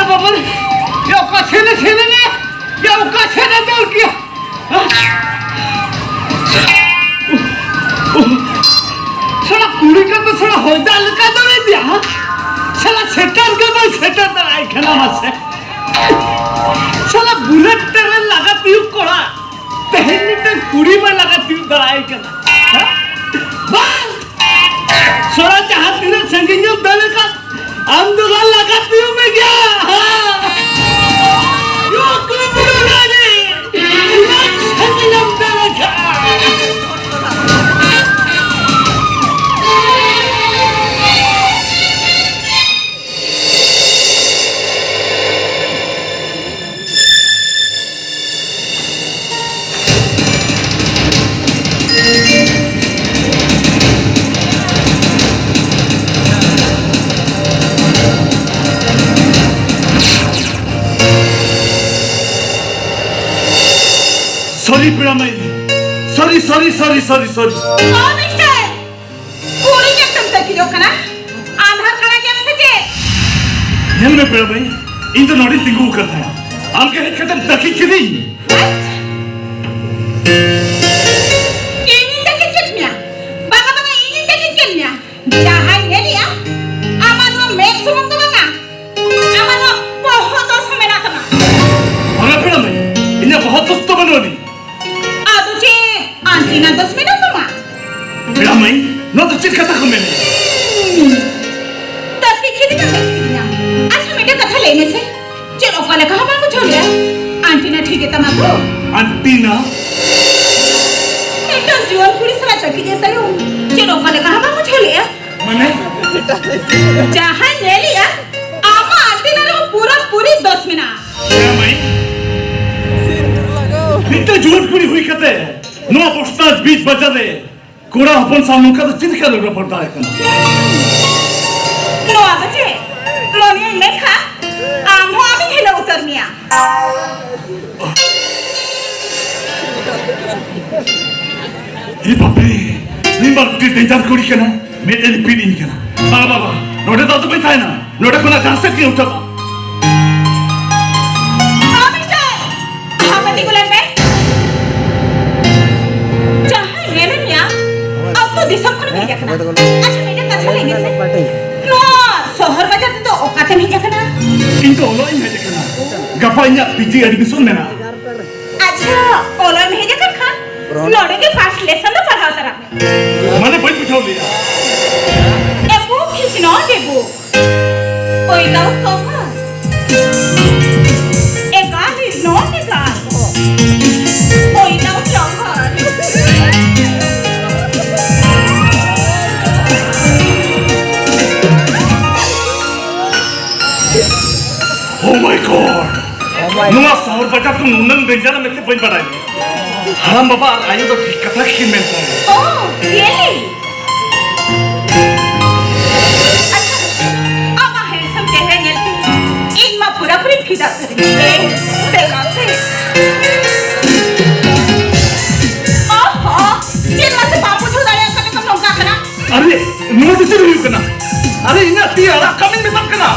बाबा रे या कसेने ने या कसेने दौड़ किया साला कुड़ी का तो साला होदा लगा दौड़े दिया साला सेटर के मैं सेटर दराई खेला मसे साला बुलेट तेरे लगा पियो कोड़ा पहले तो कुड़ी में लगा पियो दराई खेला बस साला जहाँ तेरे संगीत दले का आंदोलन लगा पियो में गया यो कुड़ी गाने संगीत दले का Sorry, Brahma. Sorry. Oh, mister. Kuri क्या तुम तक किलो कना? आधार कार्ड क्या मस्ते? ये मैं Brahma. इन तो नॉटी तिंगू करता है. आम के हेड कदम तकी किनी. ini tak kecilnya. Bagaimana ini tak kecilnya? Jahai ये लिया. Amano make sumang tu banga. Amano बहुत दोस्त मेरा कना. अरे Brahma. इन्हें बहुत दोस्त तो बनोनी. Antina 2 minutos más. Mira, mãe, não te tira कथा कमें. तस्वीर खींच कर देखती ना. आज हम इधर कथा लेने से चलो कल कहाँ बात कुछ हो गया? आंटीना ठीक है तमाकू. आंटीना? एक तो जुआन पूरी सलाह चक्की जैसा लो. चलो कल कहाँ बात कुछ हो गया? मने? जहाँ ले लिया, आमा आंटीना लो पूरी 10 मिनट. Mira, mãe. इतने जुआन पूरी हुई कहते हैं. नो पोस्टर बीच बचा दे कोड़ा अपन सामने का तो चिंता लग रहा पड़ता है कना नो आगे नो नहीं मैं खा आम हो अभी खेला उतर मिया ये बापरे नहीं बात डेंजर कोड़ी कना मेरे लिए पीड़ी नहीं कना बाबा नोटे तो भी था ना नोटे को ना जा सकती है उठा अच्छा मेरे कथा लेने से नो शहर बाजार तो औकात में जाना इनको ओलोई में जाना गपाइया पीजी एडमिशन में ना अच्छा ओलोई में जाकर खान लौटे के पास लेसन तो पढ़ाओ तरह मैंने भाई पूछा लिया ए वो किसी ना देबो ओए दाउ कौन ए गाल इज नॉट ए गाल ओए दाउ चौकर Oh my God! नुआ सावर बचा तुम नंग डेंजर में से बन पड़ा है हम बाबा आयु तो ठीक कथा की में था ओह really अच्छा अब हैंडसम चेहरे निकलते इन माँ पूरा फिदा करेंगे तेरा से ओह ये माँ से बापू जो दाया करने कम लोग क्या करना अरे नुआ तो चल रही हो करना अरे इन्हें तीर आला कमिंग में सब करना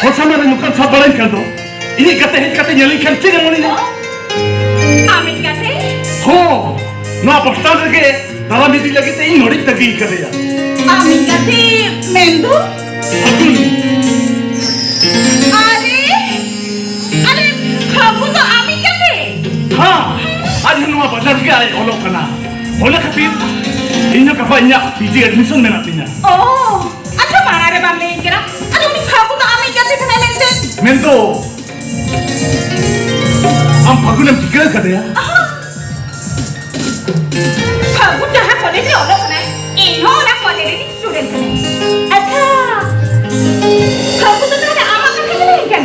हो समारे नुकसान सब बड़े कर दो इन्हें कहते ये लिखन चीज़ मोनी ना आमिर कहते हो ना पढ़ता लगे तारा मिट्टी लगी तो इन नोड़ी तकील कर दिया आमिर कहते मेंदू अरे खाबू तो आमिर कहते हाँ आज हम नुआ बाजार के आए ओलो करना ओलो खातिर इन्हें कहाँ इन्हें पीजी एडमिशन में ना तीना ओह अच्छा बारा रे बाम में इनके ना अरे उन्हीं खाबू तो आमिर कहते थे ना लेते मैं तो हम फागुन में टिकल कर दिया फागुन जहाँ कॉलेज में ओलो करना है इन्हों ना कॉलेज में स्टूडेंट हैं अच्छा फागुन तो तेरे आमा का खेल रहे हैं क्या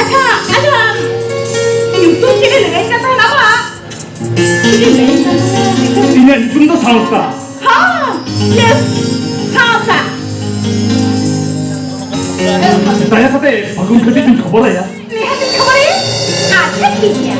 अच्छा अच्छा यूट्यूब चैनल लगाई करता है ना बा इन्हें तुम तो साउथ हाँ यस साउथ ताया कहते फागुन कटी तुम खबर है यार नहीं खबर है अच्छा ठीक है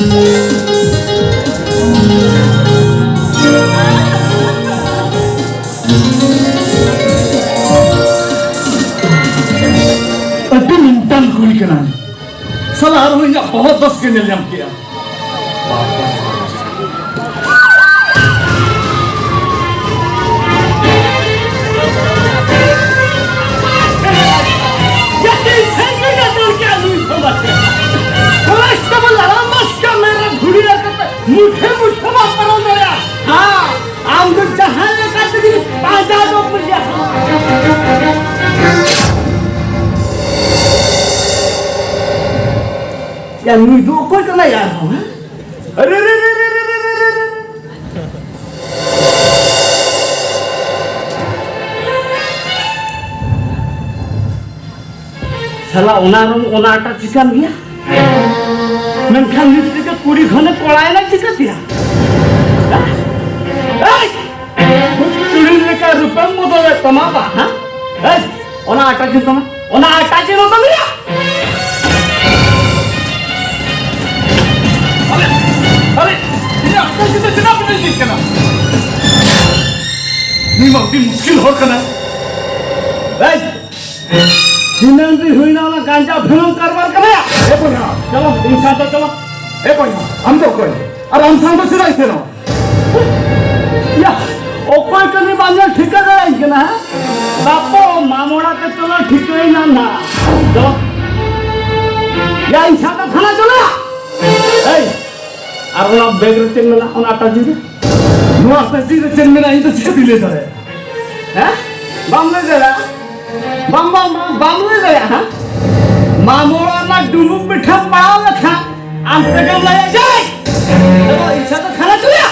अभी मिनटन कुड़ी के नाम साला रोहिंग्या बहुत बस के निलम किया मुठे मुठे वापरो नया हाँ आम तो जहां लगा तेरी आजाद हो मुझे यार मुझे दो कोई तो नहीं यार हूँ अरे रे रे रे रे रे रे साला उनाटा चिकन गया मेनखान नित्य के कुड़ी घने कोड़ाए ना चिकन दिया चुड़ी लेकर रुपये मुदले तमाबा हाँ उनाटा चिकन उनाटा चिकन तो लिया अरे ये आपका जितना जितना अपने जीत करना नहीं मौती मुश्किल हो करना जिन्हें भी हुई ना ना गांजा फिल्म करवार करना ए कोना चलो इंसान तो चलो ए कोना हम तो कोई और हम सांग तो चला इसे ना या ओ कोई करने बांधे ठीक है ना बापो मामोड़ा के चलो ठीक है ना ना चलो या इंसान तो खाना चलो ए और ना बेगरचन में ना उन आटा जी नो आटा जी रचन में ना इधर चिकन ले जाए हैं बामले जरा बामले गया हाँ मामोड़ा ना डुबुक मिठा पाव रखा आम तक लाया जाए तो इंसा तो खाना चलिया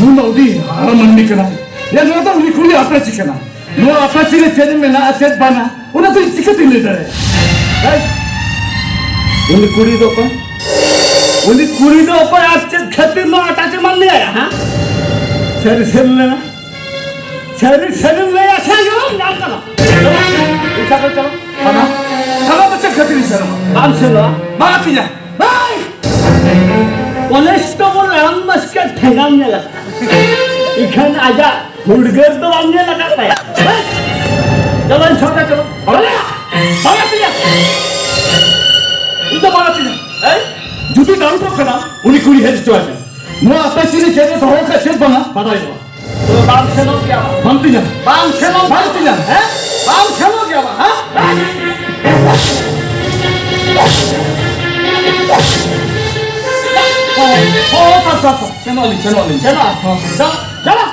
नो नौदी हारा मंडी करना या नो तो निकुली आटा चिकन नो आटा चिकन चेन में ना अचेत बना उन्हें तो चिकन ले जाए उन्हें कुड़ी दो कौन उन्हें कुड़ी दो पर आज खत्म में आटा से मान लिया हाँ शरीर लेना शरीर ले अच्छा जो नाम करो इच्छा कर चलो खाना खाना बच्चे खतरी सर बाम से लो बात ही जा बाय पुलिस तो बोल राम मस्के ठेगाम ने लगा इखन आजा हुड़गर तो हमने लगा पाया चलो छोटा चलो बोले बात ही जा इधर बात ही जा जुटी दारू तो करना उन्हीं कुड़ी है जो है नो आता चीज़ चेहरे तो होगा शेर बना बताइए तो बाम से लो क्या बांधती जा बाम से लो बांधती जा हैं बाम से लो क्या हाँ ओ चलो चलो चलो